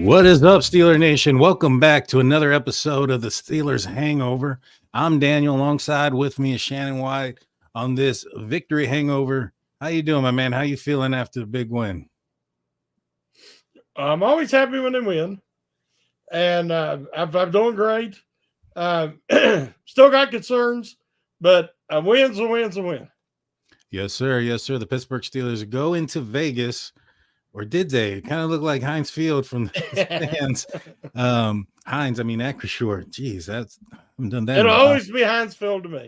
What is up, Steeler Nation? Welcome back to another episode of the Steelers Hangover. I'm Daniel. Alongside with me is Shannon White on this victory hangover. How you doing, my man? How you feeling after the big win? I'm always happy when they win, and I'm doing great. Still got concerns, but a win's a win's a win. Yes, sir. Yes, sir. The Pittsburgh Steelers go into Vegas, or did they? It kind of looked like Heinz Field from the stands. Heinz, I mean, Acrisure. Jeez, that's I haven't done that. It'll always be Heinz Field to me.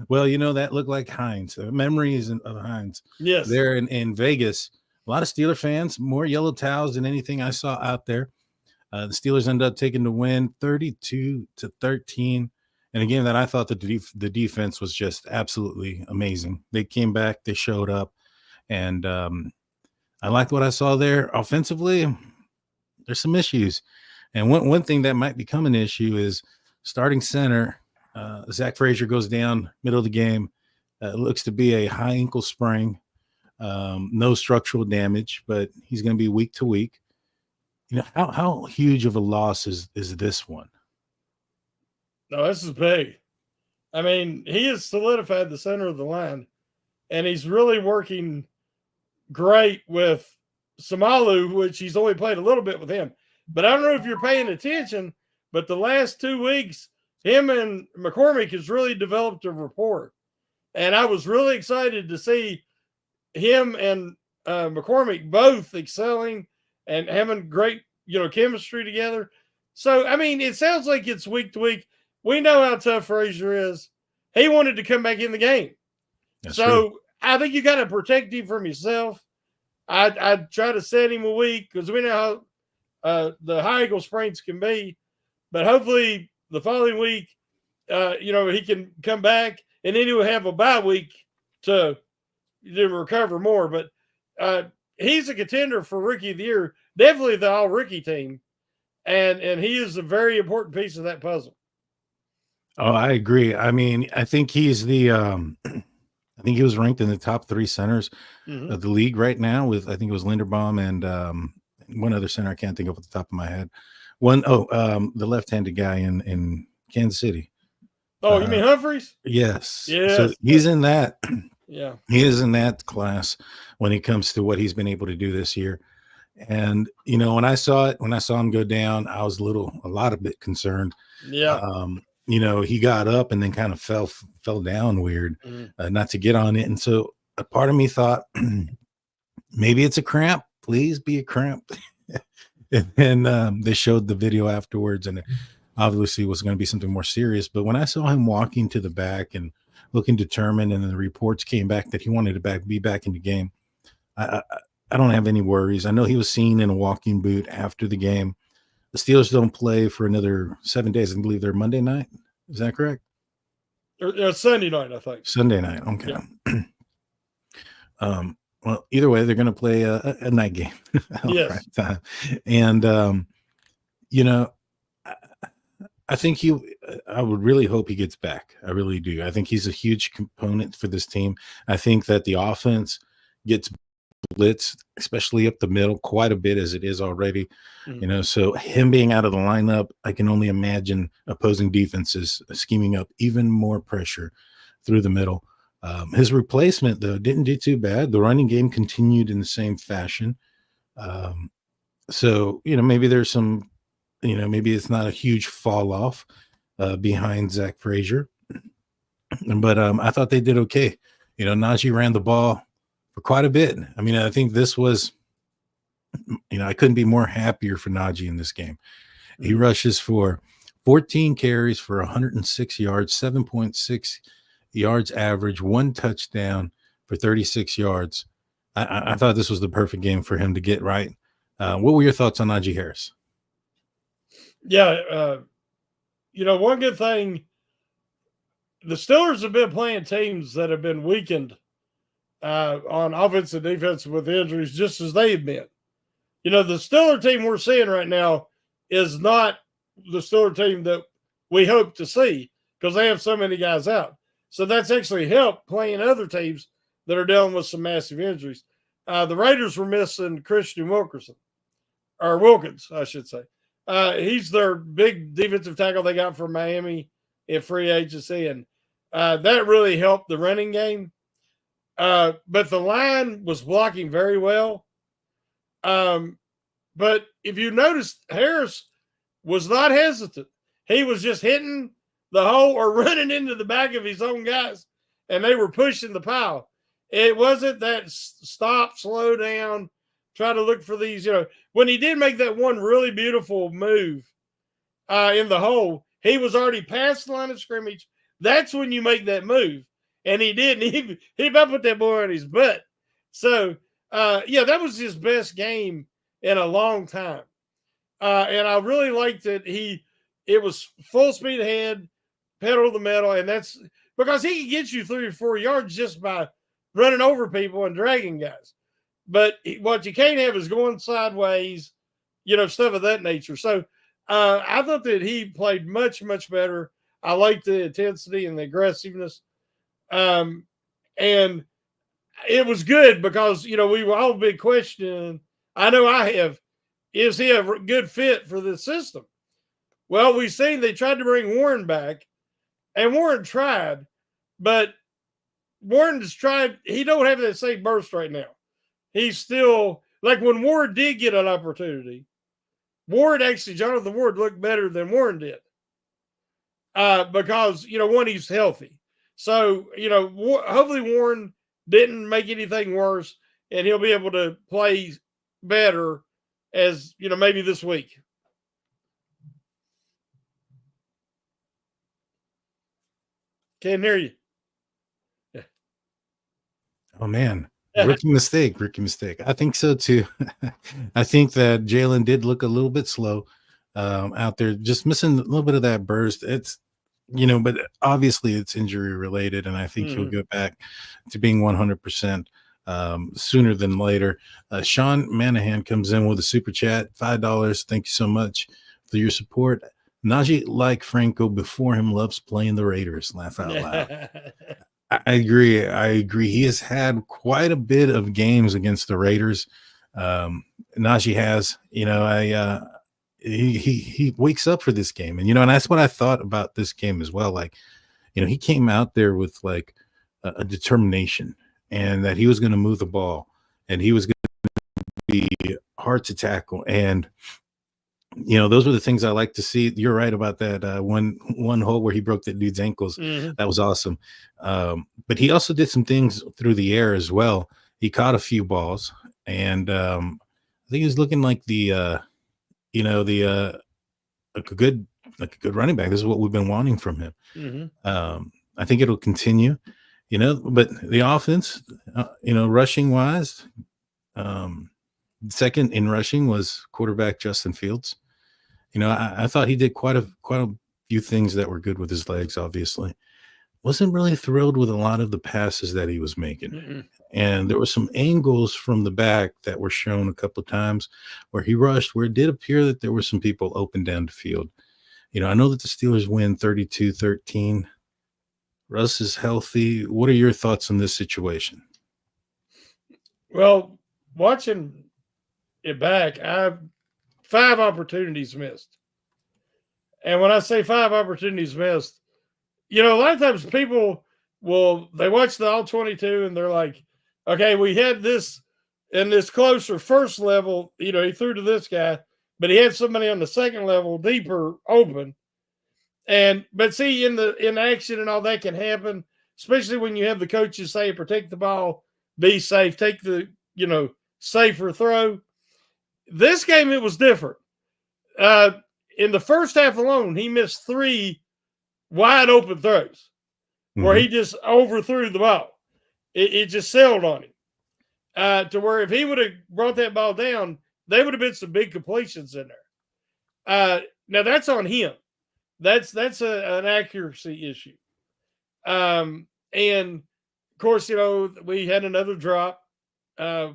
Well, you know, that looked like Heinz. Memories of Heinz. Yes. There in Vegas. A lot of Steeler fans, more yellow towels than anything I saw out there. The Steelers ended up taking the win 32-13. And a game that I thought that the defense was just absolutely amazing. They came back, they showed up, and I liked what I saw there. Offensively, there's some issues. And one thing that might become an issue is starting center. Zach Frazier goes down middle of the game. It looks to be a high ankle sprain. No structural damage, but he's going to be week to week. You know, how huge of a loss is this one? No, this is big. I mean, he has solidified the center of the line, and he's really working great with Samalu, which he's only played a little bit with him. But I don't know if you're paying attention, but the last 2 weeks, him and McCormick has really developed a rapport. And I was really excited to see him and McCormick both excelling and having great, chemistry together. So, I mean, it sounds like it's week to week. We know how tough Frazier is. He wanted to come back in the game. That's so true. I think you got to protect him from yourself. I'd try to set him a week because we know how the high ankle sprains can be. But hopefully the following week, he can come back and then he will have a bye week to recover more. But he's a contender for Rookie of the Year, definitely the all-rookie team. And he is a very important piece of that puzzle. Oh, I agree. I mean, I think he's I think he was ranked in the top 3 centers of the league right now with, I think it was Linderbaum and one other center I can't think of at the top of my head. The left-handed guy in Kansas City. Oh, you mean Humphreys? Yes. Yes. So he's in that. Yeah. He is in that class when it comes to what he's been able to do this year. And, when I saw him go down, I was a lot of bit concerned. Yeah. He got up and then kind of fell down weird, not to get on it. And so a part of me thought, maybe it's a cramp. Please be a cramp. And they showed the video afterwards, and it obviously was going to be something more serious. But when I saw him walking to the back and looking determined, and then the reports came back that he wanted to be back in the game, I don't have any worries. I know he was seen in a walking boot after the game. The Steelers don't play for another 7 days. I believe they're Monday night. Is that correct? Sunday night, I think. Sunday night. Okay. Yeah. Well, either way, they're going to play a night game. Yes. And, I think I would really hope he gets back. I really do. I think he's a huge component for this team. I think that the offense gets blitzed, especially up the middle, quite a bit as it is already. So him being out of the lineup, I can only imagine opposing defenses scheming up even more pressure through the middle. His replacement, though, didn't do too bad. The running game continued in the same fashion. So, maybe there's some, maybe it's not a huge fall off behind Zach Frazier. But I thought they did okay. Najee ran the ball for quite a bit. I mean, I think this was, I couldn't be more happier for Najee in this game. He rushes for 14 carries for 106 yards, 7.6 yards average, 1 touchdown for 36 yards. I thought this was the perfect game for him to get right. What were your thoughts on Najee Harris? Yeah. One good thing, the Steelers have been playing teams that have been weakened on offense and defense with injuries, just as they have been. The Steeler team we're seeing right now is not the Steeler team that we hope to see because they have so many guys out. So that's actually helped playing other teams that are dealing with some massive injuries. The Raiders were missing Christian Wilkerson or Wilkins, I should say. He's their big defensive tackle they got from Miami in free agency, and that really helped the running game. But the line was blocking very well. But if you noticed, Harris was not hesitant. He was just hitting the hole or running into the back of his own guys, and they were pushing the pile. It wasn't that stop, slow down, try to look for these. When he did make that one really beautiful move in the hole, he was already past the line of scrimmage. That's when you make that move. And he did. And he about put that boy on his butt. So, that was his best game in a long time. And I really liked that it was full speed ahead, pedal to the metal. And that's because he can get you 3 or 4 yards just by running over people and dragging guys. But what you can't have is going sideways, stuff of that nature. So I thought that he played much, much better. I liked the intensity and the aggressiveness. And it was good because, we were all big questioning. I know I have, is he a good fit for this system? Well, we've seen they tried to bring Warren back, and Warren tried, but Warren has tried. He don't have that same burst right now. He's still, like when Ward did get an opportunity, Jonathan Ward looked better than Warren did. Because, one, he's healthy. So, hopefully Warren didn't make anything worse, and he'll be able to play better as, maybe this week. Can't hear you. Oh, man. Rookie mistake. I think so, too. I think that Jalen did look a little bit slow out there, just missing a little bit of that burst. It's, but obviously it's injury related, and I think he'll get back to being 100% sooner than later. Sean Manahan comes in with a super chat, $5. Thank you so much for your support. Najee, like Franco before him, loves playing the Raiders. Laugh out loud. I agree. He has had quite a bit of games against the Raiders. Najee has, he wakes up for this game, and and that's what I thought about this game as well. Like, he came out there with like a determination, and that he was going to move the ball, and he was going to be hard to tackle, and those were the things I like to see. You're right about that one hole where he broke that dude's ankles. Mm-hmm. That was awesome. But he also did some things through the air as well. He caught a few balls, and I think he was looking like a good running back. This is what we've been wanting from him. Mm-hmm. I think it'll continue, but the offense, rushing wise, second in rushing was quarterback Justin Fields. I thought he did quite a few things that were good with his legs. Obviously, wasn't really thrilled with a lot of the passes that he was making. Mm-mm. And there were some angles from the back that were shown a couple of times where he rushed, where it did appear that there were some people open down the field. I know that the Steelers win 32-13. Russ is healthy. What are your thoughts on this situation? Well, watching it back, I have 5 opportunities missed. And when I say 5 opportunities missed, a lot of times people they watch the all 22 and they're like, okay, we had this in this closer first level, he threw to this guy, but he had somebody on the second level deeper open. But see, in action and all that can happen, especially when you have the coaches say, protect the ball, be safe, take the, safer throw. This game, it was different. In the first half alone, he missed 3 wide open throws where he just overthrew the ball. It just sailed on him to where if he would have brought that ball down, they would have been some big completions in there. Now that's on him. That's an accuracy issue. And of course, we had another drop by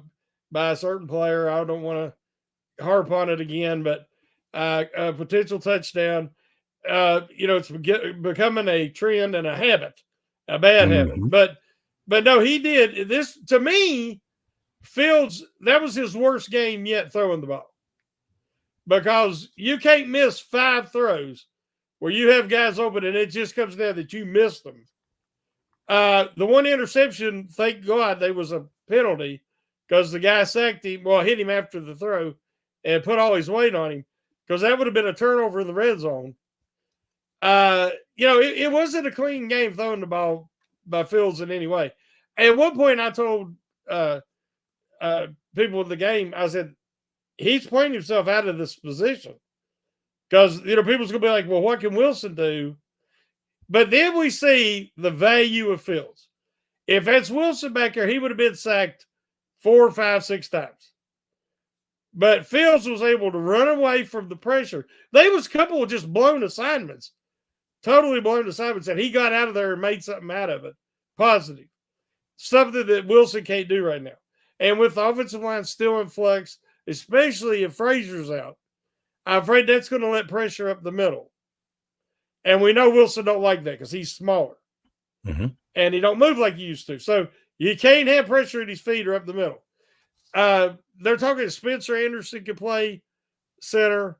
a certain player. I don't want to harp on it again, but a potential touchdown. It's becoming a trend and a habit, a bad habit. But no, he did this to me. Fields, that was his worst game yet throwing the ball. because you can't miss 5 throws where you have guys open and it just comes down that you missed them. The one interception, thank God, there was a penalty because the guy sacked him, hit him after the throw and put all his weight on him, because that would have been a turnover in the red zone. It wasn't a clean game throwing the ball by Fields in any way. At one point, I told people in the game, I said, he's playing himself out of this position, because people's gonna be like, well, what can Wilson do? But then we see the value of Fields. If that's Wilson back there, he would have been sacked 4, 5, 6 times. But Fields was able to run away from the pressure. There was a couple of just blown assignments, totally blown assignments, and he got out of there and made something out of it, positive, something that Wilson can't do right now. And with the offensive line still in flux, especially if Frazier's out, I'm afraid that's going to let pressure up the middle. And we know Wilson don't like that because he's smaller. Mm-hmm. And he don't move like he used to. So you can't have pressure at his feet or up the middle. They're talking Spencer Anderson can play center.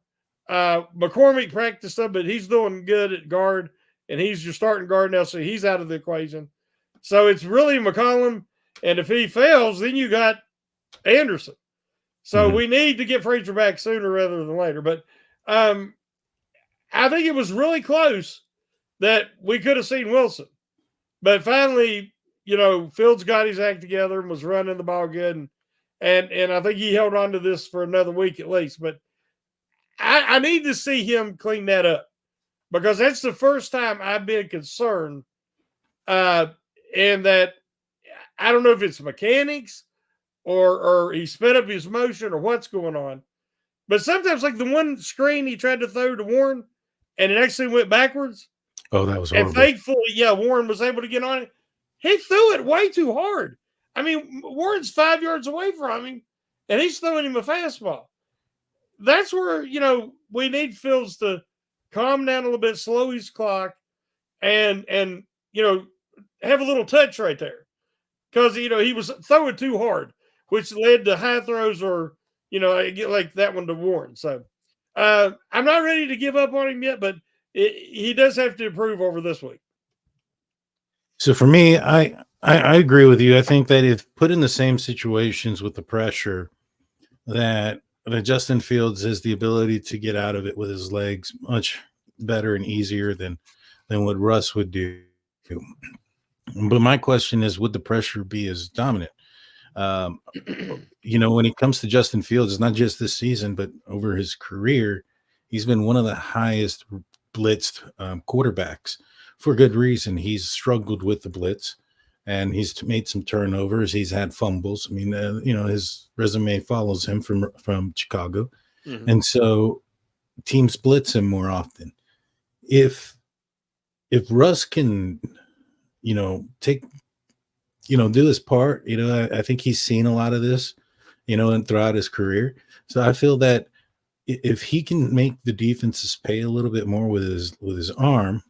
McCormick practiced some, but he's doing good at guard, and he's your starting guard now, so he's out of the equation. So it's really McCollum, and if he fails, then you got Anderson. So we need to get Frazier back sooner rather than later. But I think it was really close that we could have seen Wilson. But finally, Fields got his act together and was running the ball good. And I think he held on to this for another week at least. But I need to see him clean that up, because that's the first time I've been concerned. And that I don't know if it's mechanics or he sped up his motion or what's going on. But sometimes, like the one screen he tried to throw to Warren, and it actually went backwards. Oh, that was horrible. And thankfully, Warren was able to get on it. He threw it way too hard. I mean, Warren's 5 yards away from him, and he's throwing him a fastball. That's where, we need Fields to calm down a little bit, slow his clock, and have a little touch right there. Because, he was throwing too hard, which led to high throws or, like that one to Warren. So I'm not ready to give up on him yet, but he does have to improve over this week. So for me, I agree with you. I think that if put in the same situations with the pressure, that Justin Fields has the ability to get out of it with his legs much better and easier than what Russ would do. But my question is, would the pressure be as dominant? When it comes to Justin Fields, it's not just this season, but over his career, he's been one of the highest blitzed quarterbacks for good reason. He's struggled with the blitz, and he's made some turnovers. He's had fumbles. I mean, his resume follows him from Chicago. Mm-hmm. And so teams blitz him more often. If Russ can, take, do his part, I think he's seen a lot of this, and throughout his career. So I feel that if he can make the defenses pay a little bit more with his arm,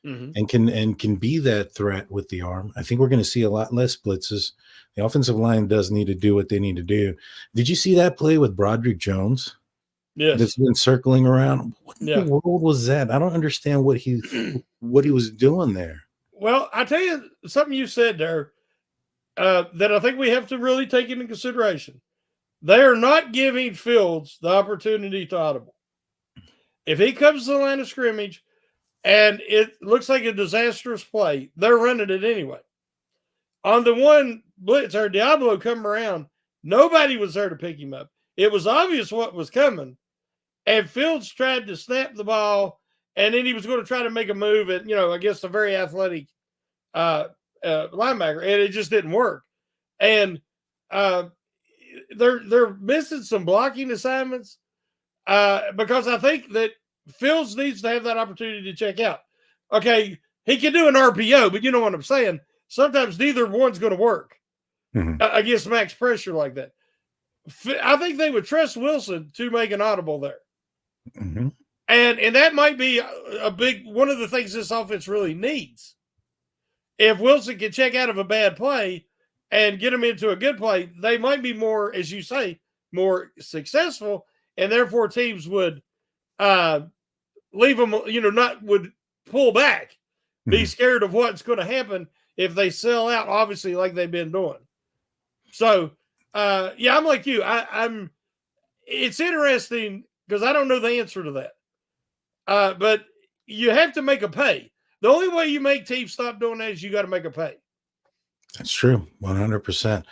mm-hmm. and can be that threat with the arm, I think we're going to see a lot less blitzes. The offensive line does need to do what they need to do. Did you see that play with Broderick Jones? Yes. That's been circling around. What in the world was that? I don't understand what he was doing there. Well, I tell you something you said there that I think we have to really take into consideration. They are not giving Fields the opportunity to audible. If he comes to the line of scrimmage and it looks like a disastrous play, they're running it anyway. On the one blitz, or Diablo come around, nobody was there to pick him up. It was obvious what was coming. And Fields tried to snap the ball, and then he was going to try to make a move at, against a very athletic linebacker, and it just didn't work. And they're missing some blocking assignments because I think that Fields needs to have that opportunity to check out. Okay, he can do an RPO, but you know what I'm saying? Sometimes neither one's going to work against max pressure like that. I think they would trust Wilson to make an audible there. Mm-hmm. And that might be a big one of the things this offense really needs. If Wilson can check out of a bad play and get them into a good play, they might be more, as you say, more successful. and therefore teams would leave them, would pull back, be scared of what's going to happen if they sell out, obviously, like they've been doing. So, I'm like you. It's interesting because I don't know the answer to that. But you have to make a pay. The only way you make teams stop doing that is you got to make a pay. That's true, 100%.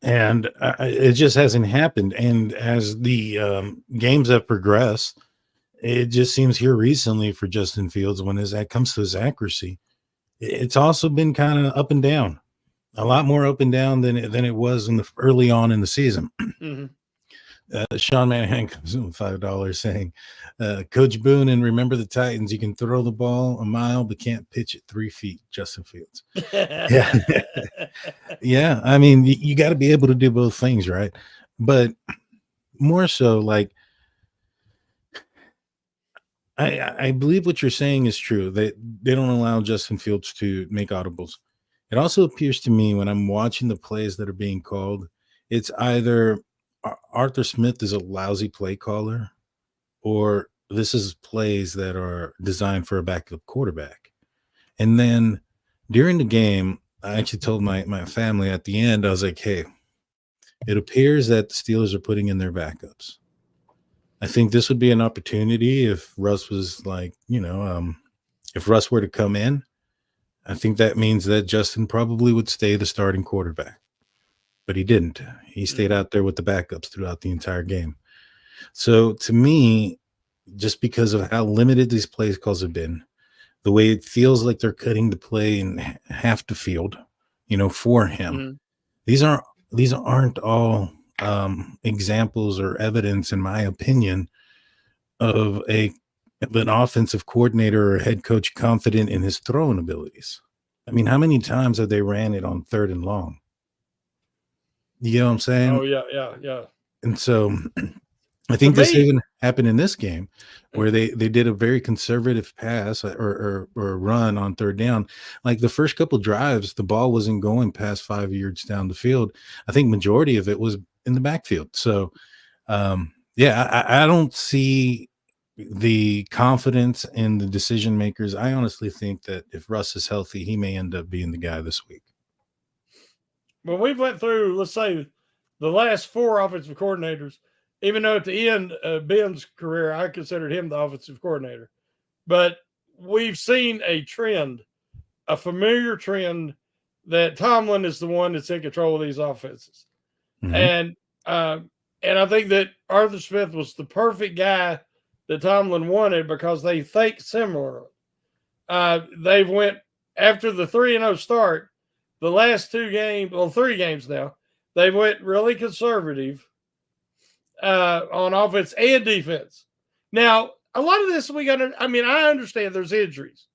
And it just hasn't happened. And as the games have progressed, it just seems here recently for Justin Fields, when that comes to his accuracy, it's also been kind of up and down, a lot more up and down than it was early on in the season. Mm-hmm. Sean Manahan comes in with $5 saying, Coach Boone, and remember the Titans, you can throw the ball a mile, but can't pitch it 3 feet. Justin Fields. Yeah. Yeah. I mean, you got to be able to do both things, right? But more so, like, I believe what you're saying is true. They don't allow Justin Fields to make audibles. It also appears to me when I'm watching the plays that are being called, it's either Arthur Smith is a lousy play caller, or this is plays that are designed for a backup quarterback. And then during the game, I actually told my family at the end, I was like, hey, it appears that the Steelers are putting in their backups. I think this would be an opportunity if Russ was like, if Russ were to come in, I think that means that Justin probably would stay the starting quarterback. But he didn't. He stayed out there with the backups throughout the entire game. So to me, just because of how limited these plays calls have been, the way it feels like they're cutting the play in half the field, for him, these aren't all examples or evidence, in my opinion, of an offensive coordinator or head coach confident in his throwing abilities. I mean, how many times have they ran it on 3rd and long? You know what I'm saying? Oh, yeah. And so I think this even happened in this game where they did a very conservative pass or run on 3rd down. Like the first couple drives, the ball wasn't going past 5 yards down the field. I think majority of it was in the backfield. So, I don't see the confidence in the decision makers. I honestly think that if Russ is healthy, he may end up being the guy this week. Well, we've went through, let's say, the last 4 offensive coordinators, even though at the end of Ben's career, I considered him the offensive coordinator. But we've seen a trend, a familiar trend, that Tomlin is the one that's in control of these offenses. And I think that Arthur Smith was the perfect guy that Tomlin wanted because they think similarly. They've went after the 3-0 start, the last 3 games now, they went really conservative on offense and defense. Now, a lot of this I understand there's injuries.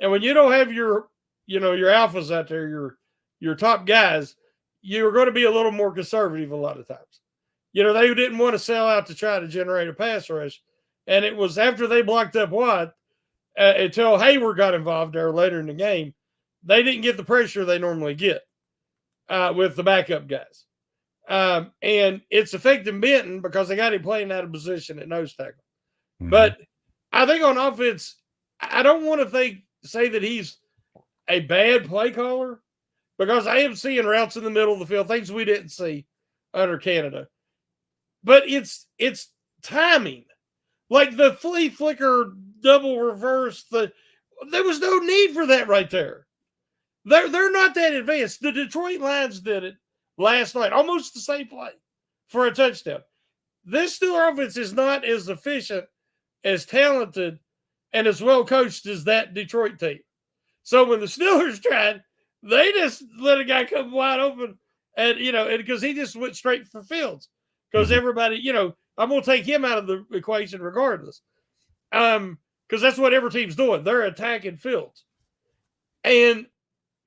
And when you don't have your alphas out there, your top guys, you're going to be a little more conservative a lot of times. They didn't want to sell out to try to generate a pass rush. And it was after they blocked up Watt until Hayward got involved there later in the game, they didn't get the pressure they normally get with the backup guys. And it's affecting Benton because they got him playing out of position at nose tackle. But I think on offense, I don't want to say that he's a bad play caller, because I am seeing routes in the middle of the field, things we didn't see under Canada. But it's timing. Like the flea flicker double reverse, there was no need for that right there. They're not that advanced. The Detroit Lions did it last night, almost the same play for a touchdown. This Steeler offense is not as efficient, as talented, and as well coached as that Detroit team. So when the Steelers tried, they just let a guy come wide open, and because he just went straight for Fields, because everybody, I'm going to take him out of the equation regardless, because that's what every team's doing. They're attacking Fields, and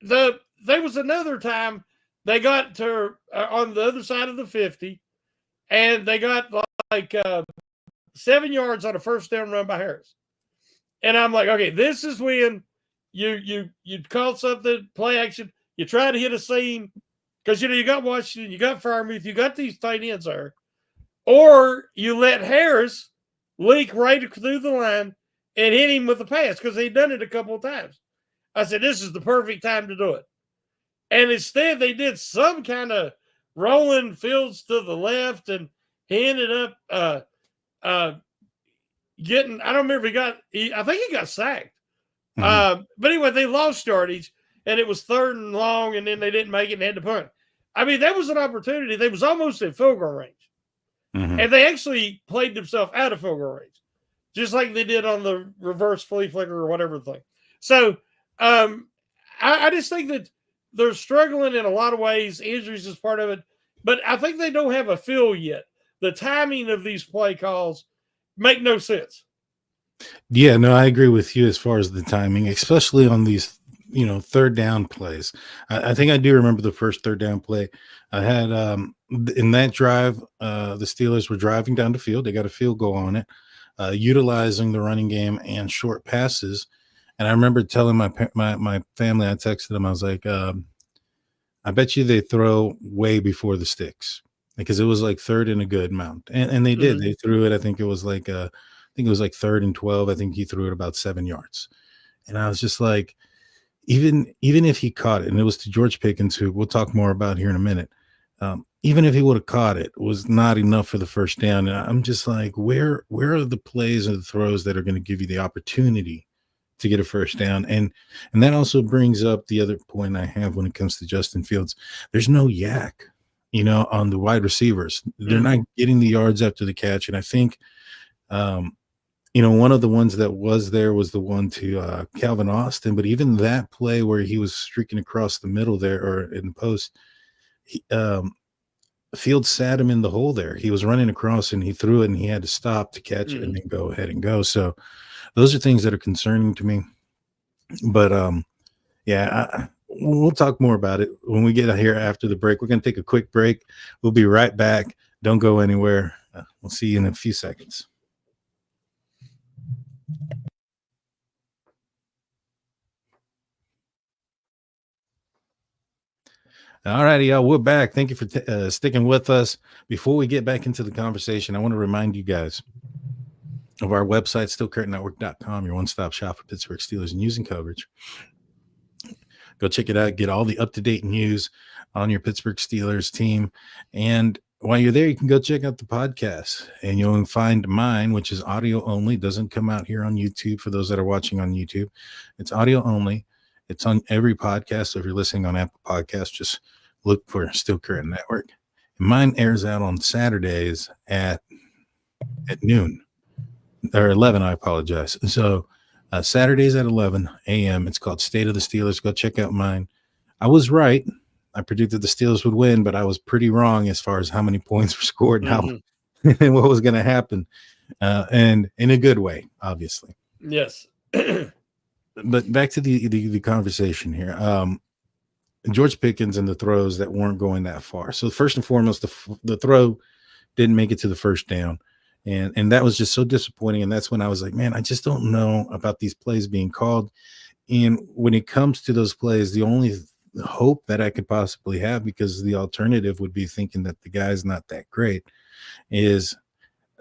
there was another time they got to on the other side of the 50, and they got like 7 yards on a first down run by Harris, and I'm like, okay, this is when you call something, play action, you try to hit a seam, because you got Washington, you got Freiermuth, you got these tight ends there. or you let Harris leak right through the line and hit him with a pass because he'd done it a couple of times. I said, this is the perfect time to do it. And instead, they did some kind of rolling Fields to the left, and he ended up getting, I don't remember if I think he got sacked. But anyway, they lost yardage, and it was 3rd and long, and then they didn't make it and had to punt. I mean, that was an opportunity. They was almost at field goal range. And they actually played themselves out of field goal range, just like they did on the reverse flea flicker or whatever thing. So I just think that they're struggling in a lot of ways. Injuries is part of it, but I think they don't have a feel yet. The timing of these play calls make no sense. Yeah, no, I agree with you as far as the timing, especially on these, 3rd down plays. I think I do remember the first 3rd down play. I had in that drive, the Steelers were driving down the field. They got a field goal on it, utilizing the running game and short passes. And I remember telling my family, I texted them, I was like, I bet you they throw way before the sticks because it was like 3rd and a good amount, and they did. They threw it. I think it was like 3rd and 12. I think he threw it about 7 yards, and I was just like, even if he caught it, and it was to George Pickins, who we'll talk more about here in a minute. Even if he would have caught it, was not enough for the first down. And I'm just like, where are the plays and the throws that are going to give you the opportunity to get a first down? And that also brings up the other point I have when it comes to Justin Fields. There's no yak, on the wide receivers. They're not getting the yards after the catch. And I think, one of the ones that was there was the one to Calvin Austin. But even that play where he was streaking across the middle there or in the post, Fields sat him in the hole there. He was running across and he threw it and he had to stop to catch it and then go ahead and go. So those are things that are concerning to me. But yeah, we'll talk more about it when we get here after the break. We're going to take a quick break. We'll be right back. Don't go anywhere. We'll see you in a few seconds. All righty, y'all. We're back. Thank you for sticking with us. Before we get back into the conversation, I want to remind you guys of our website, stillcurtainetwork.com, your one-stop shop for Pittsburgh Steelers news and coverage. Go check it out. Get all the up-to-date news on your Pittsburgh Steelers team. And while you're there, you can go check out the podcast. And you'll find mine, which is audio only. It doesn't come out here on YouTube for those that are watching on YouTube. It's audio only. It's on every podcast. So if you're listening on Apple Podcasts, just look for Still Curtain Network. And mine airs out on Saturdays at noon or 11. I apologize. So Saturdays at 11 a.m. It's called State of the Steelers. Go check out mine. I was right. I predicted the Steelers would win, but I was pretty wrong as far as how many points were scored and how and what was going to happen, and in a good way, obviously. Yes. But back to the conversation here. George Pickens and the throws that weren't going that far. So first and foremost, the throw didn't make it to the first down. And that was just so disappointing. And that's when I was like, man, I just don't know about these plays being called. And when it comes to those plays, the only hope that I could possibly have, because the alternative would be thinking that the guy's not that great, is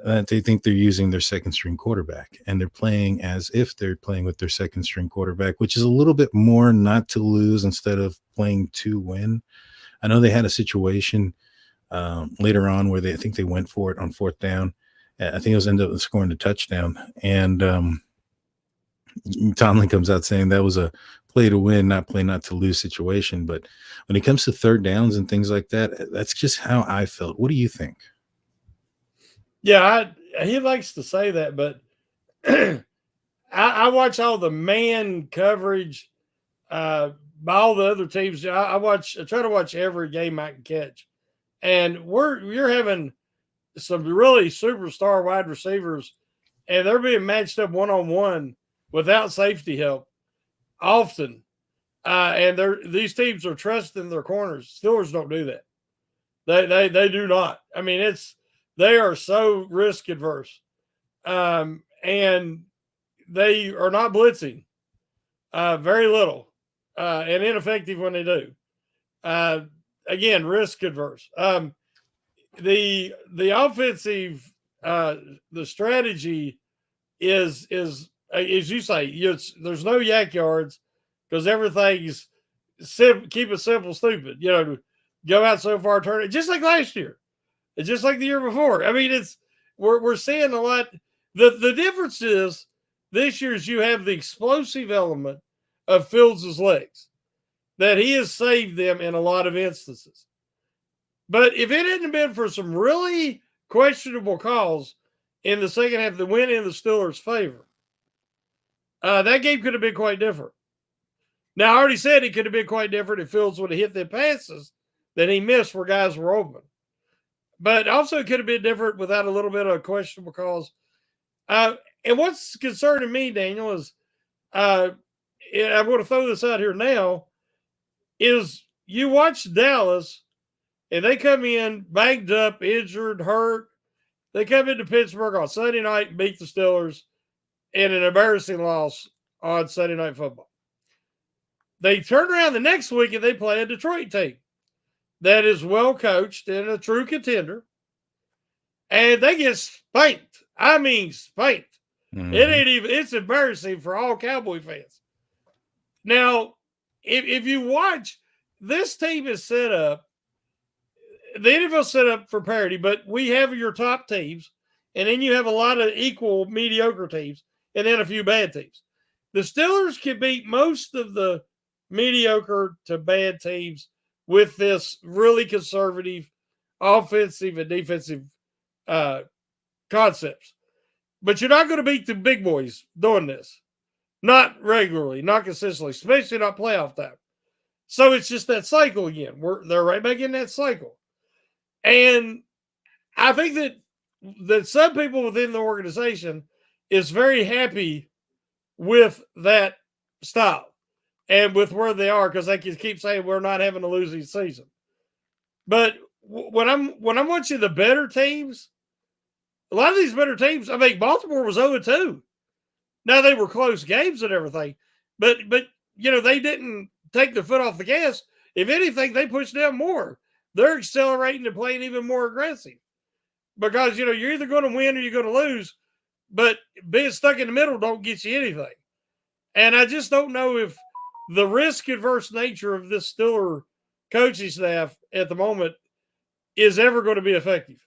that they think they're using their second string quarterback and they're playing as if they're playing with their second string quarterback, which is a little bit more not to lose instead of playing to win. I know they had a situation later on where I think they went for it on 4th down. I think it was ended up scoring a touchdown. And Tomlin comes out saying that was a play to win, not play not to lose situation. But when it comes to 3rd downs and things like that, that's just how I felt. What do you think? Yeah, he likes to say that, but I watch all the man coverage by all the other teams. I try to watch every game I can catch, and you're having some really superstar wide receivers, and they're being matched up one-on-one without safety help often. And these teams are trusting their corners. Steelers don't do that. They do not. I mean, they are so risk adverse, and they are not blitzing very little, and ineffective when they do. Again, risk adverse. the offensive the strategy is as you say, there's no yak yards because everything's keep it simple, stupid. Go out so far, turn it just like last year, it's just like the year before. I mean, we're seeing a lot. The difference is this year's you have the explosive element of Fields' legs that he has saved them in a lot of instances. But if it hadn't been for some really questionable calls in the second half that went in the Steelers' favor, that game could have been quite different. Now, I already said it could have been quite different if Fields would have hit the passes that he missed where guys were open. But also it could have been different without a little bit of questionable calls. And what's concerning me, Daniel, is I'm going to throw this out here now, is you watch Dallas and they come in banged up, injured, hurt. They come into Pittsburgh on Sunday night and beat the Steelers in an embarrassing loss on Sunday Night Football. They turn around the next week and they play a Detroit team that is well coached and a true contender. And they get spanked. I mean, spanked. Mm-hmm. It's embarrassing for all Cowboy fans. Now, if you watch, this team is set up, the NFL set up for parity, but we have your top teams, and then you have a lot of equal mediocre teams, and then a few bad teams. The Steelers can beat most of the mediocre to bad teams with this really conservative offensive and defensive concepts. But you're not going to beat the big boys doing this. Not regularly, not consistently, especially not playoff time. So it's just that cycle again. They're right back in that cycle. And I think that some people within the organization is very happy with that style and with where they are because they can keep saying we're not having a losing season. But when I'm watching the better teams, a lot of these better teams, I mean, Baltimore was 0-2. Now they were close games and everything, but they didn't take the foot off the gas. If anything, they pushed down more. They're accelerating and playing even more aggressive because you're either going to win or you're going to lose. But being stuck in the middle don't get you anything. And I just don't know if the risk-averse nature of this Steeler coaching staff at the moment is ever going to be effective.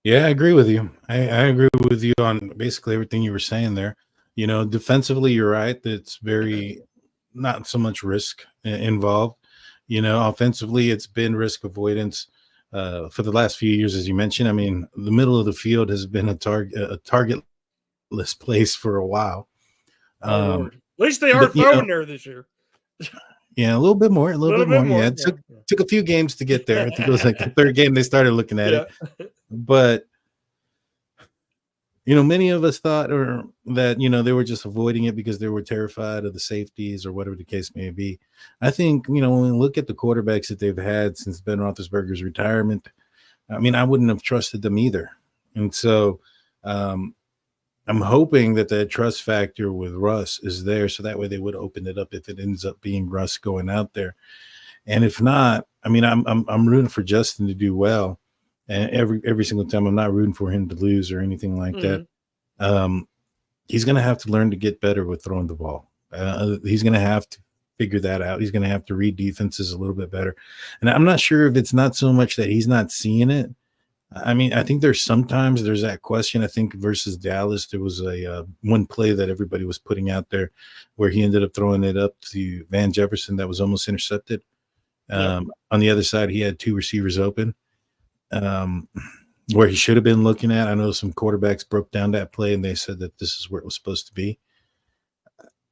Yeah, I agree with you. I agree with you on basically everything you were saying there. Defensively, you're right. It's very not so much risk involved. Offensively, it's been risk avoidance for the last few years, as you mentioned. I mean, the middle of the field has been a targetless place for a while. At least they are throwing there this year. Yeah, a little bit more. Yeah, it took a few games to get there. I think it was like the third game they started looking at it. But many of us thought that they were just avoiding it because they were terrified of the safeties or whatever the case may be. I think when we look at the quarterbacks that they've had since Ben Roethlisberger's retirement, I mean, I wouldn't have trusted them either. And so I'm hoping that the trust factor with Russ is there, so that way they would open it up if it ends up being Russ going out there. And if not, I mean, I'm rooting for Justin to do well. And every single time, I'm not rooting for him to lose or anything like that. He's going to have to learn to get better with throwing the ball. He's going to have to figure that out. He's going to have to read defenses a little bit better. And I'm not sure if it's not so much that he's not seeing it. I mean, I think there's that question. I think versus Dallas, there was a one play that everybody was putting out there where he ended up throwing it up to Van Jefferson that was almost intercepted. On the other side, he had two receivers open. Where he should have been looking at. I know some quarterbacks broke down that play and they said that this is where it was supposed to be.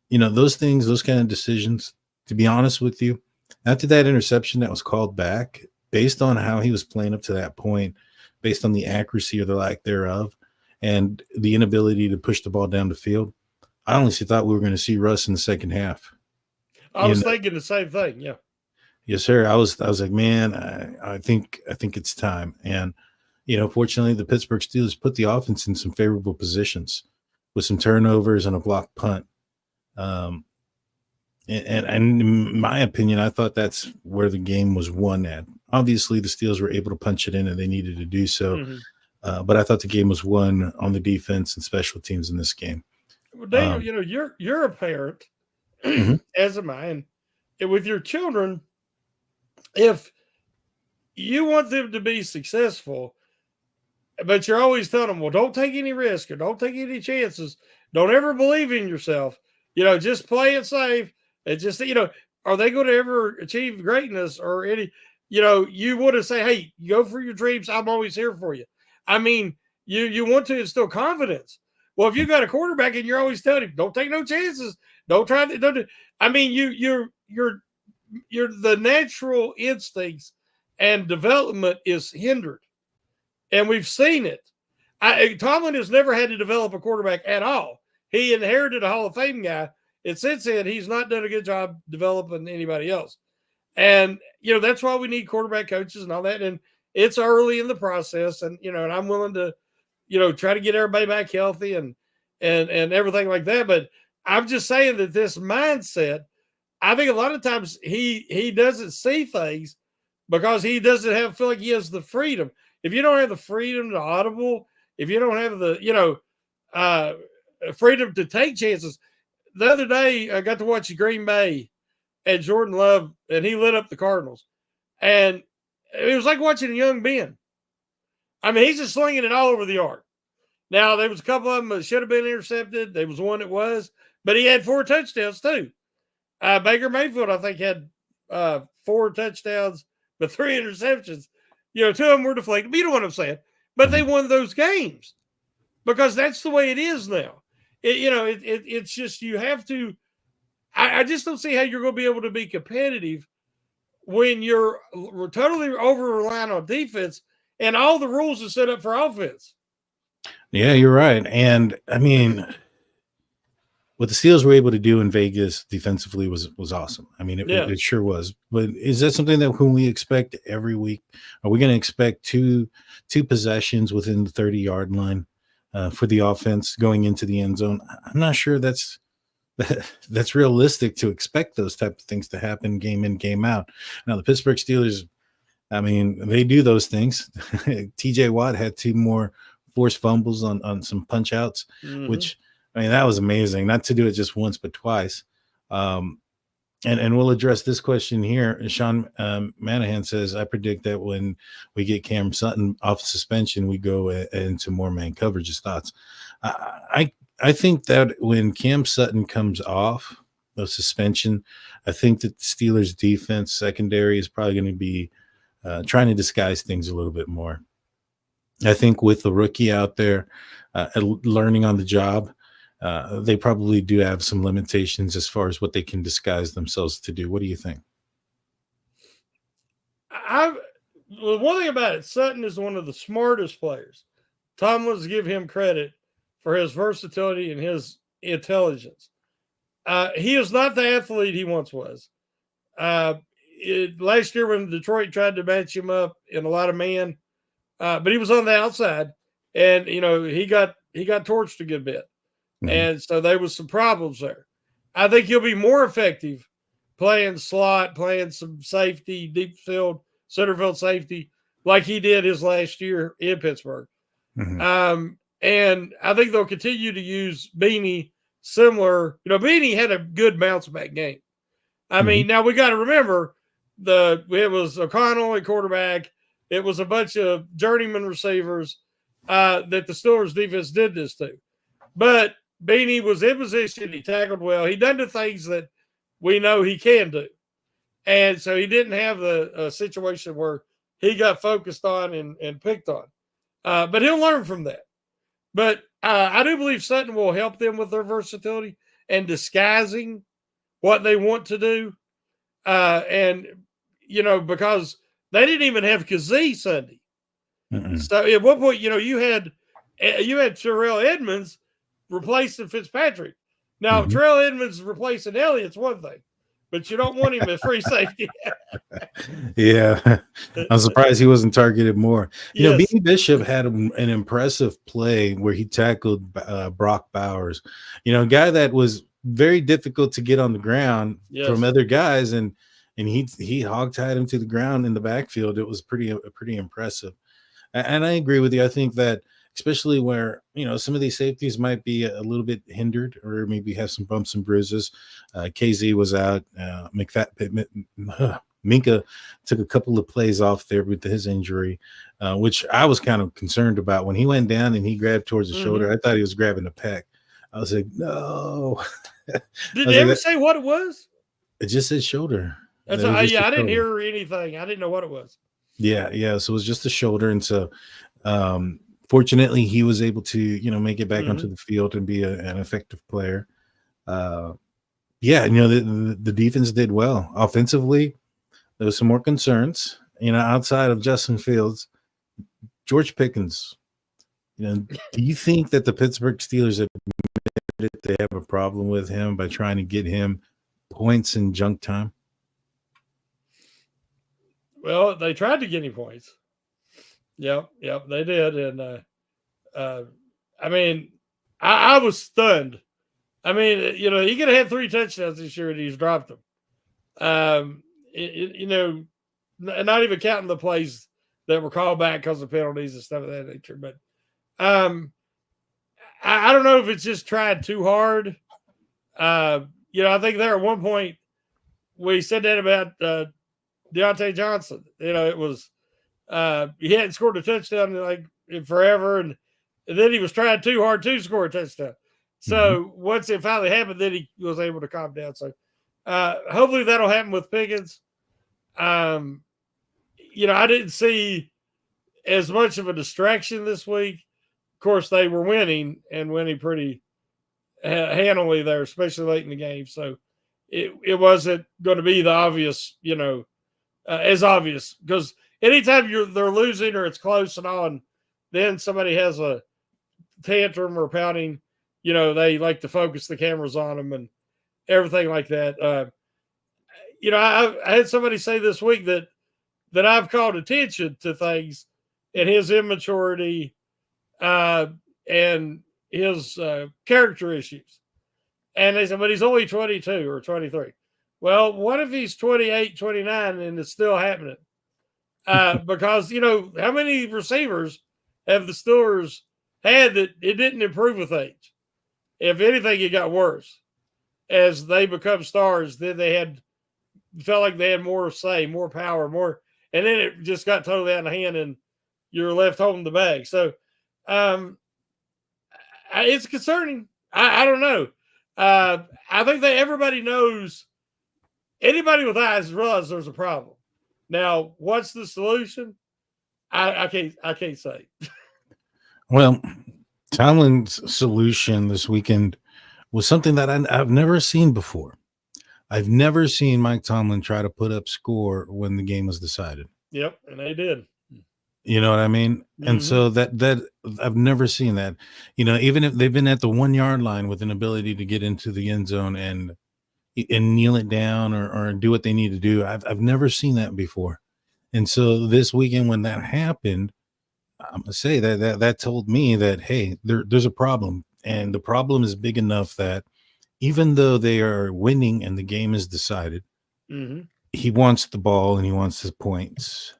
Those things, those kind of decisions, to be honest with you, after that interception that was called back, based on how he was playing up to that point, based on the accuracy or the lack thereof, and the inability to push the ball down the field, I honestly thought we were going to see Russ in the second half. I was thinking the same thing. Yeah. Yes, sir. I was like, man, I think it's time. And, fortunately, the Pittsburgh Steelers put the offense in some favorable positions with some turnovers and a blocked punt. And And in my opinion, I thought that's where the game was won at. Obviously, the Steelers were able to punch it in, and they needed to do so. Mhm. But I thought the game was won on the defense and special teams in this game. Well, Daniel, Um, you're a parent, mhm. as am I, and with your children, if you want them to be successful, but you're always telling them, well, don't take any risk or don't take any chances. Don't ever believe in yourself. Just play it safe. And just, are they going to ever achieve greatness or any, you want to say, hey, go for your dreams. I'm always here for you. I mean, you want to instill confidence. Well, if you got a quarterback and you're always telling him, don't take no chances, don't try to, don't do, I mean, you're the natural instincts and development is hindered, and we've seen it. Tomlin has never had to develop a quarterback at all. He inherited a Hall of Fame guy, and since then he's not done a good job developing anybody else. And that's why we need quarterback coaches and all that. And it's early in the process, and I'm willing to try to get everybody back healthy and everything like that. But I'm just saying that this mindset, I think a lot of times he doesn't see things because he doesn't feel like he has the freedom. If you don't have the freedom to audible, if you don't have the uh, freedom to take chances. The other day, I got to watch Green Bay and Jordan Love, and he lit up the Cardinals, and it was like watching a young Ben. I mean, he's just slinging it all over the yard. Now there was a couple of them that should have been intercepted. There was one that was, but he had 4 touchdowns too. Baker Mayfield, I think, had 4 touchdowns, but 3 interceptions. 2 of them were deflated. But you know what I'm saying? But they won those games because that's the way it is now. It's just you have to. I just don't see how you're going to be able to be competitive when you're totally over relying on defense and all the rules are set up for offense. Yeah, you're right. And I mean, what the Steelers were able to do in Vegas defensively was awesome. I mean, Yeah. it sure was. But is that something that can we expect every week? Are we going to expect two possessions within the 30-yard line for the offense going into the end zone? I'm not sure that's realistic to expect those type of things to happen game in, game out. Now, the Pittsburgh Steelers, I mean, they do those things. TJ Watt had 2 more forced fumbles on some punch outs, which, I mean, that was amazing. Not to do it just once, but twice. And we'll address this question here. Sean Manahan says, I predict that when we get Cam Sutton off suspension, we go into more man coverage. His thoughts. I think that when Cam Sutton comes off of suspension, I think that the Steelers defense secondary is probably going to be trying to disguise things a little bit more. I think with the rookie out there learning on the job, they probably do have some limitations as far as what they can disguise themselves to do. What do you think? Well, one thing about it, Sutton is one of the smartest players. Tomlin's give him credit for his versatility and his intelligence. He is not the athlete he once was. Last year when Detroit tried to match him up in a lot of man, but he was on the outside, and he got torched a good bit, and so there was some problems there. I think he'll be more effective playing slot, playing some safety, deep field, center field safety, like he did his last year in Pittsburgh. And I think they'll continue to use Beanie similar. Beanie had a good bounce back game. I mean, now we got to remember it was O'Connell at quarterback. It was a bunch of journeyman receivers that the Steelers defense did this to. But Beanie was in position. He tackled well. He done the things that we know he can do. And so he didn't have the situation where he got focused on and picked on. But he'll learn from that. But I do believe Sutton will help them with their versatility and disguising what they want to do. And, because they didn't even have Kazee Sunday. So at one point, you had Terrell Edmonds replacing Fitzpatrick. Now, Terrell Edmonds replacing Elliott's one thing, but you don't want him at free safety. Yeah, I'm surprised he wasn't targeted more. Beanie Bishop had an impressive play where he tackled Brock Bowers, a guy that was very difficult to get on the ground from Yes. other guys, and he hogtied him to the ground in the backfield. It was pretty impressive. And I agree with you. I think that especially where some of these safeties might be a little bit hindered or maybe have some bumps and bruises. KZ was out. Minka took a couple of plays off there with his injury, which I was kind of concerned about when he went down and he grabbed towards the shoulder. I thought he was grabbing the pec. I was like, no. Did they ever say what it was? It just said shoulder. That's I didn't hear anything. I didn't know what it was. Yeah. So it was just the shoulder, and so fortunately he was able to make it back onto the field and be an effective player. The defense did well. Offensively, there was some more concerns. Outside of Justin Fields, George Pickens. Do you think that the Pittsburgh Steelers admitted they have a problem with him by trying to get him points in junk time? Well, they tried to get him points. Yep, they did. And I mean, I was stunned. I mean, he could have had 3 touchdowns this year and he's dropped them. Not even counting the plays that were called back because of penalties and stuff of that nature. But I don't know if it's just tried too hard. I think there at one point we said that about Deontay Johnson. It was he hadn't scored a touchdown in forever, and then he was trying too hard to score a touchdown. So once it finally happened, then he was able to calm down. So hopefully that'll happen with Pickens. I didn't see as much of a distraction this week. Of course, they were winning and winning pretty handily there, especially late in the game. So it wasn't going to be the obvious, as obvious, because anytime they're losing or it's close and all, and then somebody has a tantrum or pouting, they like to focus the cameras on them and everything like that. I had somebody say this week that I've called attention to things and his immaturity and his character issues. And they said, but he's only 22 or 23. Well, what if he's 28, 29 and it's still happening? Because, how many receivers have the Steelers had that it didn't improve with age? If anything, it got worse. As they become stars, then they felt like they had more say, more power, more, and then it just got totally out of hand and you're left holding the bag. So it's concerning. I don't know. I think that everybody knows, anybody with eyes realizes there's a problem. Now, what's the solution? I can't say. Well, Tomlin's solution this weekend was something that I've never seen before. I've never seen Mike Tomlin try to put up score when the game was decided. Yep, and they did. You know what I mean? And so that I've never seen that. Even if they've been at the 1 yard line with an ability to get into the end zone and kneel it down or do what they need to do. I've never seen that before. And so this weekend when that happened, I'm gonna say that told me that, hey, there's a problem, and the problem is big enough that even though they are winning and the game is decided, he wants the ball and he wants his points,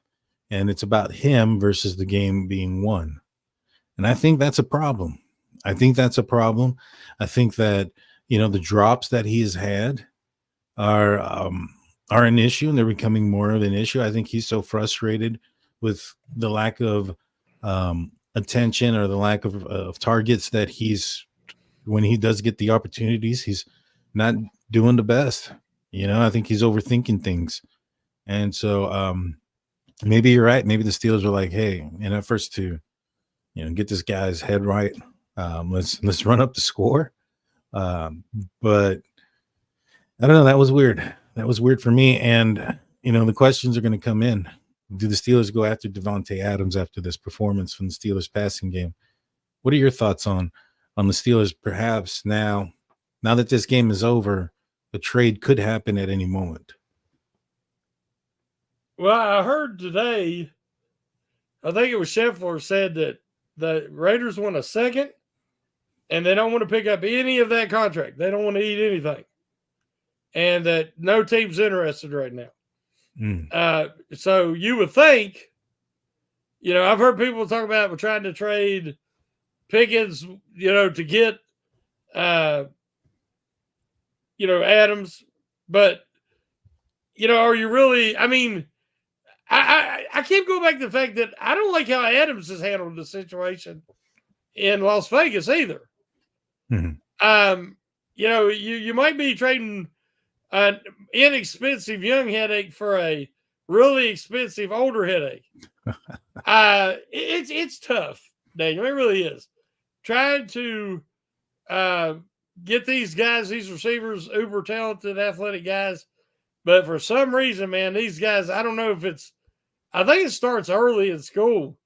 and it's about him versus the game being won. And I think that's a problem. I think that the drops that he has had are an issue, and they're becoming more of an issue. I think he's so frustrated with the lack of attention or the lack of targets that when he does get the opportunities, he's not doing the best. I think he's overthinking things. And so maybe you're right. Maybe the Steelers are like, hey, in efforts to, get this guy's head right, let's run up the score. But I don't know. That was weird. That was weird for me. And, the questions are going to come in. Do the Steelers go after Devontae Adams after this performance from the Steelers passing game? What are your thoughts on the Steelers? Perhaps now that this game is over, a trade could happen at any moment. Well, I heard today, I think it was Scheffler said that the Raiders want a second and they don't want to pick up any of that contract. They don't want to eat anything, and that no team's interested right now. So you would think, I've heard people talk about we're trying to trade Pickins, to get, Adams, but are you really? I mean, I keep going back to the fact that I don't like how Adams has handled the situation in Las Vegas either. You might be trading an inexpensive young headache for a really expensive older headache. It's tough, Daniel. It really is. Trying to get these guys, these receivers, uber talented, athletic guys, but for some reason, man, these guys, I don't know if it's. I think it starts early in school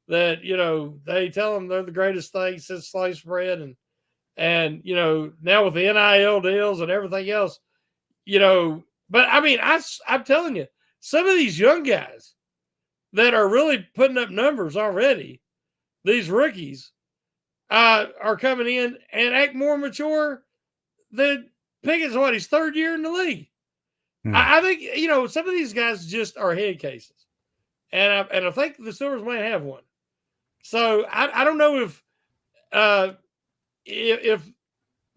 that they tell them they're the greatest thing since sliced bread, and now with the NIL deals and everything else, But I mean, I'm telling you, some of these young guys that are really putting up numbers already, these rookies, are coming in and act more mature than Pickens. What, his third year in the league? I think some of these guys just are head cases. And I think the Steelers might have one. So I don't know if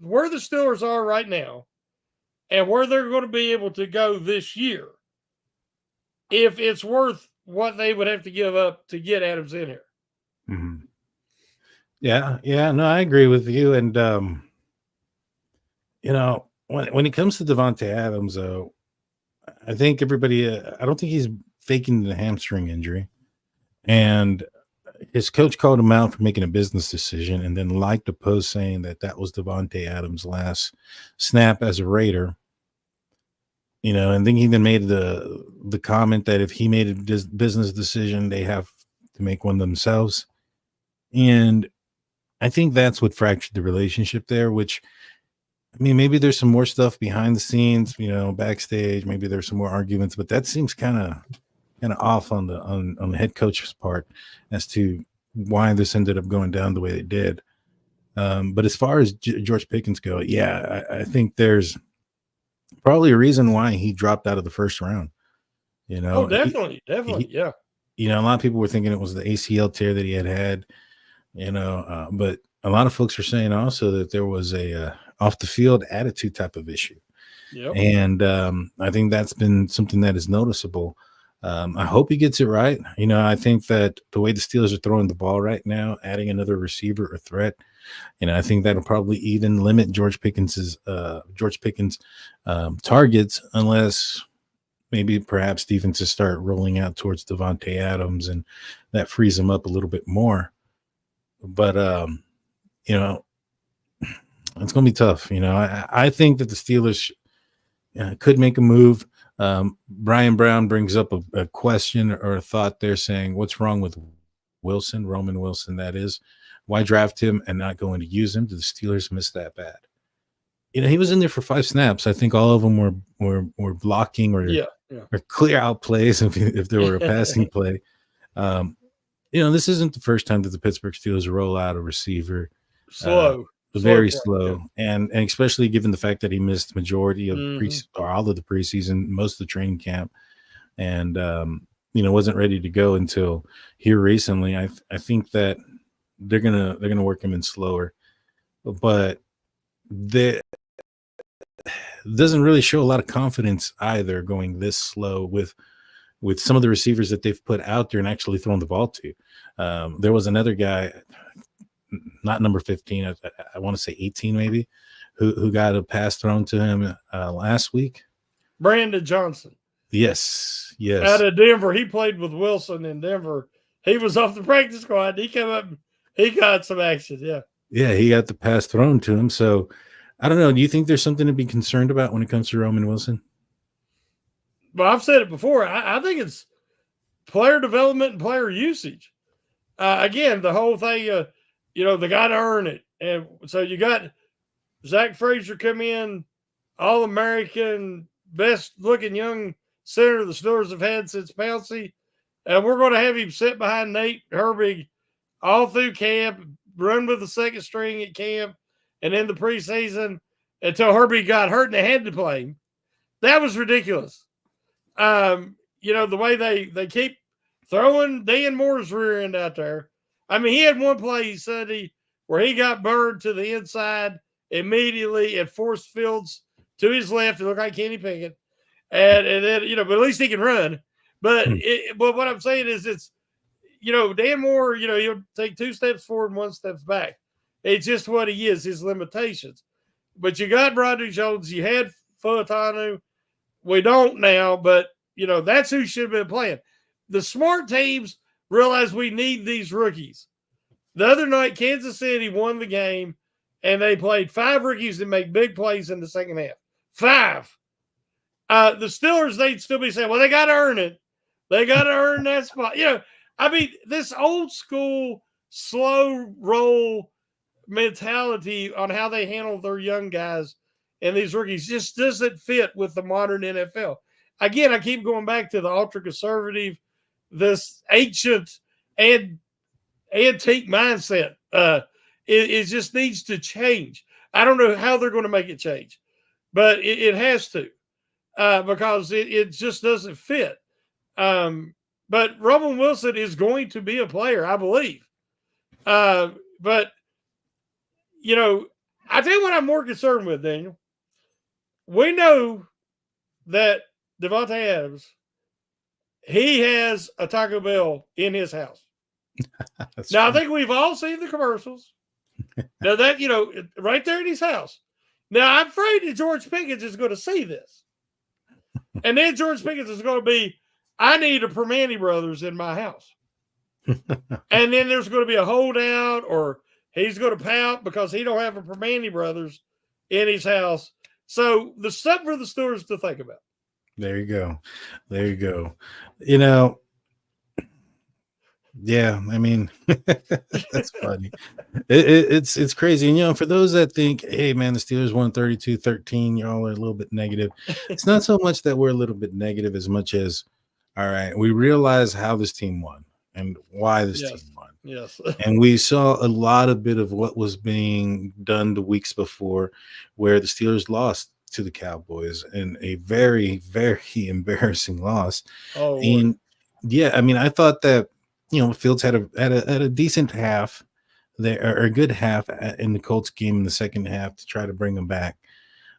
where the Steelers are right now and where they're going to be able to go this year, if it's worth what they would have to give up to get Adams in here. Yeah, no, I agree with you. And when it comes to Davante Adams, though, I think everybody, I don't think he's faking the hamstring injury. And his coach called him out for making a business decision and then liked a post saying that was Davante Adams' last snap as a Raider. And then he even made the comment that if he made a business decision, they have to make one themselves. And I think that's what fractured the relationship there, which, I mean, maybe there's some more stuff behind the scenes, backstage, maybe there's some more arguments, but that seems kind of off on the head coach's part as to why this ended up going down the way it did. But as far as George Pickens go, yeah, I think there's probably a reason why he dropped out of the first round. Oh, definitely, yeah. A lot of people were thinking it was the ACL tear that he had, but a lot of folks are saying also that there was a off the field attitude type of issue. Yep. And I think that's been something that is noticeable. I hope he gets it right. I think that the way the Steelers are throwing the ball right now, adding another receiver or threat, I think that'll probably even limit George Pickens' targets, unless maybe perhaps defenses start rolling out towards Davante Adams, and that frees him up a little bit more. But it's going to be tough. I think that the Steelers could make a move. Brian Brown brings up a question or a thought there saying, what's wrong with Wilson, Roman Wilson, that is? Why draft him and not going to use him? Did the Steelers miss that bad? He was in there for 5 snaps. I think all of them were blocking or clear out plays if there were a passing play. This isn't the first time that the Pittsburgh Steelers roll out a receiver. Very slow. And especially given the fact that he missed the majority of or all of the preseason, most of the training camp, and wasn't ready to go until here recently. I think that they're gonna work him in slower, but that doesn't really show a lot of confidence either, going this slow with some of the receivers that they've put out there and actually thrown the ball to. There was another guy, not number 15, I want to say 18 maybe, who got a pass thrown to him last week. Brandon Johnson. Yes. Out of Denver. He played with Wilson in Denver. He was off the practice squad. He came up, he got some action. Yeah, he got the pass thrown to him. So I don't know. Do you think there's something to be concerned about when it comes to Roman Wilson? Well, I've said it before. I think it's player development and player usage. Again, the whole thing, they got to earn it. And so you got Zach Frazier come in, All-American, best-looking young center the Steelers have had since Pouncey. And we're going to have him sit behind Nate Herbig all through camp, run with the second string at camp and in the preseason until Herbie got hurt and they had to play him. That was ridiculous. The way they keep throwing Dan Moore's rear end out there. I mean, he had one play Sunday where he got burned to the inside immediately and forced Fields to his left. It looked like Kenny Pickett. And then, but at least he can run. But but what I'm saying is it's, Dan Moore, he'll take 2 steps forward and 1 step back. It's just what he is, his limitations. But you got Broderick Jones. You had Fuatanu. We don't now, but, that's who should have been playing. The smart teams realize we need these rookies. The other night, Kansas City won the game, and they played 5 rookies that make big plays in the second half. 5. The Steelers, they'd still be saying, well, they got to earn it. They got to earn that spot. This old school, slow roll mentality on how they handle their young guys and these rookies just doesn't fit with the modern NFL. Again, I keep going back to the ultra-conservative, this ancient and antique mindset. It just needs to change. I don't know how they're going to make it change, but it has to because it just doesn't fit. But Roman Wilson is going to be a player, I believe. But, I tell you what I'm more concerned with, Daniel. We know that Devontae Adams, he has a Taco Bell in his house. Now, I think we've all seen the commercials. Now that, right there in his house. Now, I'm afraid that George Pickens is going to see this. And then George Pickens is going to be, I need a Permane Brothers in my house. And then there's going to be a holdout or he's going to pout because he don't have a Permane Brothers in his house. So there's something for the Steelers to think about. There you go. Yeah, I mean, that's funny. It's crazy. And, for those that think, hey, man, the Steelers won 32-13, y'all are a little bit negative. It's not so much that we're a little bit negative as much as, all right, we realize how this team won and why this team won. Yes. And we saw a lot of bit of what was being done the weeks before where the Steelers lost to the Cowboys in a very, very embarrassing loss. Oh, and yeah, I mean, I thought that, Fields had a decent half there, or a good half in the Colts game in the second half to try to bring them back.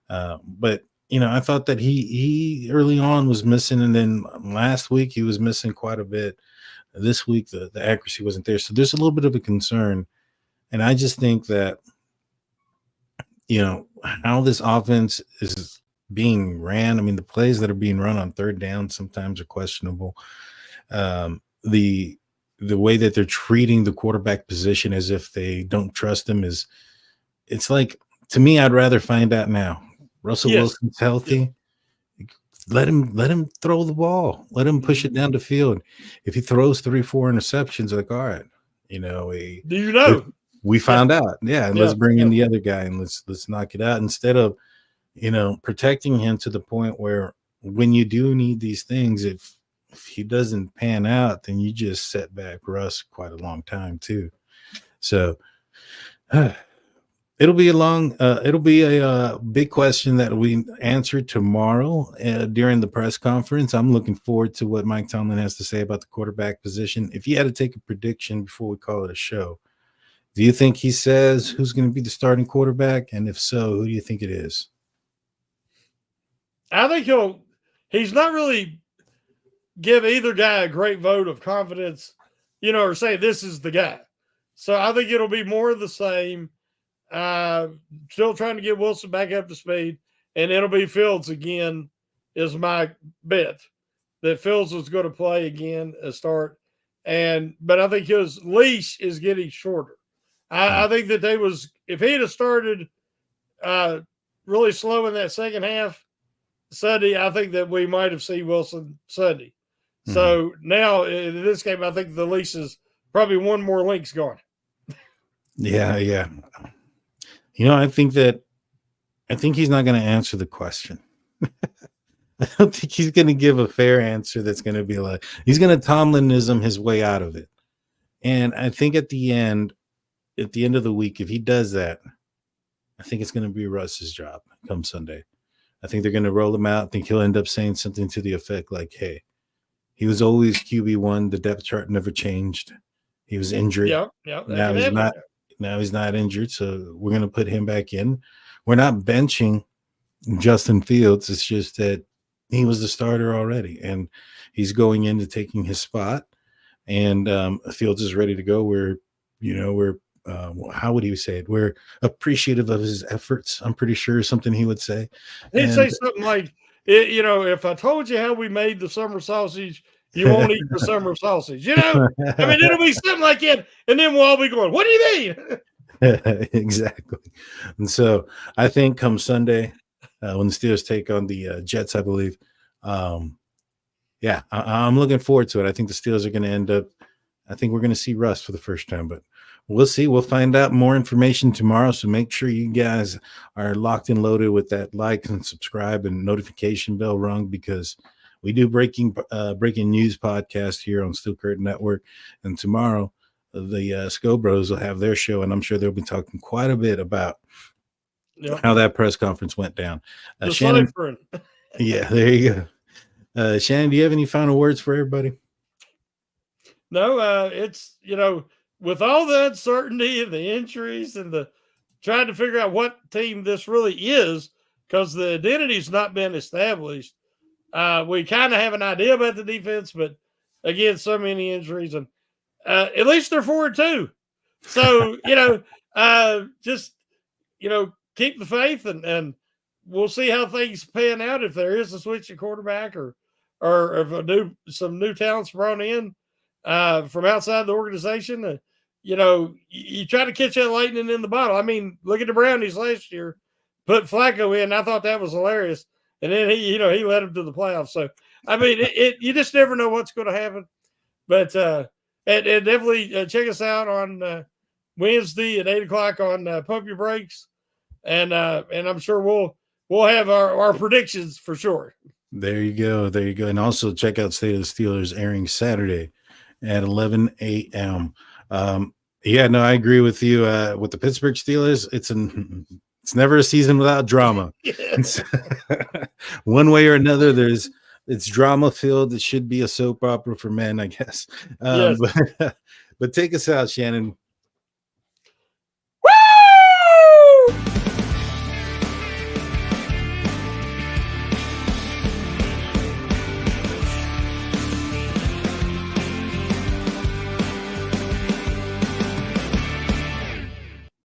But, I thought that he early on was missing. And then last week he was missing quite a bit. This week, the accuracy wasn't there. So there's a little bit of a concern. And I just think that, how this offense is being ran. I mean, the plays that are being run on third down sometimes are questionable. The way that they're treating the quarterback position as if they don't trust him it's like, to me, I'd rather find out now. Russell Wilson's healthy. Let him throw the ball. Let him push it down the field. If he throws 3-4 interceptions, like, all right, we found out. Yeah, and let's bring in the other guy and let's knock it out instead of, protecting him to the point where when you do need these things, if he doesn't pan out, then you just set back Russ quite a long time too. So it'll be a big question that we answer tomorrow during the press conference. I'm looking forward to what Mike Tomlin has to say about the quarterback position. If you had to take a prediction before we call it a show, do you think he says who's going to be the starting quarterback? And if so, who do you think it is? I think he's not really give either guy a great vote of confidence, or say this is the guy. So I think it'll be more of the same. Still trying to get Wilson back up to speed, and it'll be Fields again is my bet that Fields is going to play again a start. But I think his leash is getting shorter. I think that if he'd have started really slow in that second half Sunday, I think that we might have seen Wilson Sunday. Mm-hmm. So now in this game, I think the leash is probably one more link's gone. Yeah. I think he's not going to answer the question. I don't think he's going to give a fair answer that's going to be like, he's going to Tomlinism his way out of it. And I think at the end, at the end of the week, if he does that, I think it's going to be Russ's job come Sunday. I think they're going to roll him out. I think he'll end up saying something to the effect like, hey, he was always QB1. The depth chart never changed. He was injured. Yeah, that Now can he's happen. not. Now he's not injured, so we're going to put him back in. We're not benching Justin Fields. It's just that he was the starter already, and he's going into taking his spot. And Fields is ready to go. We're how would he say it? We're appreciative of his efforts. I'm pretty sure something he would say. He'd And say something like, if I told you how we made the summer sausage, you won't eat the summer sausage. I mean, it'll be something like that. And then we'll all be going, what do you mean? Exactly. And so I think come Sunday, when the Steelers take on the Jets, I believe, I'm looking forward to it. I think the Steelers are going to end up, I think we're going to see Russ for the first time, but we'll see. We'll find out more information tomorrow. So make sure you guys are locked and loaded with that like and subscribe and notification bell rung, because we do breaking news podcast here on Steel Curtain Network. And tomorrow, the Sco Bros will have their show, and I'm sure they'll be talking quite a bit about how that press conference went down. Shannon, yeah, there you go. Shannon, do you have any final words for everybody? No, it's, with all the uncertainty and the injuries and the trying to figure out what team this really is, because the identity's not been established. We kind of have an idea about the defense, but again, so many injuries, and at least they're 4-2. So, just, keep the faith, and we'll see how things pan out. If there is a switch at quarterback, or if some new talents brought in from outside the organization, you try to catch that lightning in the bottle. I mean, look at the Brownies last year, put Flacco in. I thought that was hilarious. And then he led them to the playoffs. So, I mean, you just never know what's going to happen. But and definitely check us out on Wednesday at 8:00 on Pump Your Brakes, and I'm sure we'll have our predictions for sure. There you go, and also check out State of the Steelers airing Saturday at 11 a.m. I agree with you. With the Pittsburgh Steelers, it's never a season without drama. One way or another, it's drama filled. It should be a soap opera for men, I guess. Yes. But take us out, Shannon.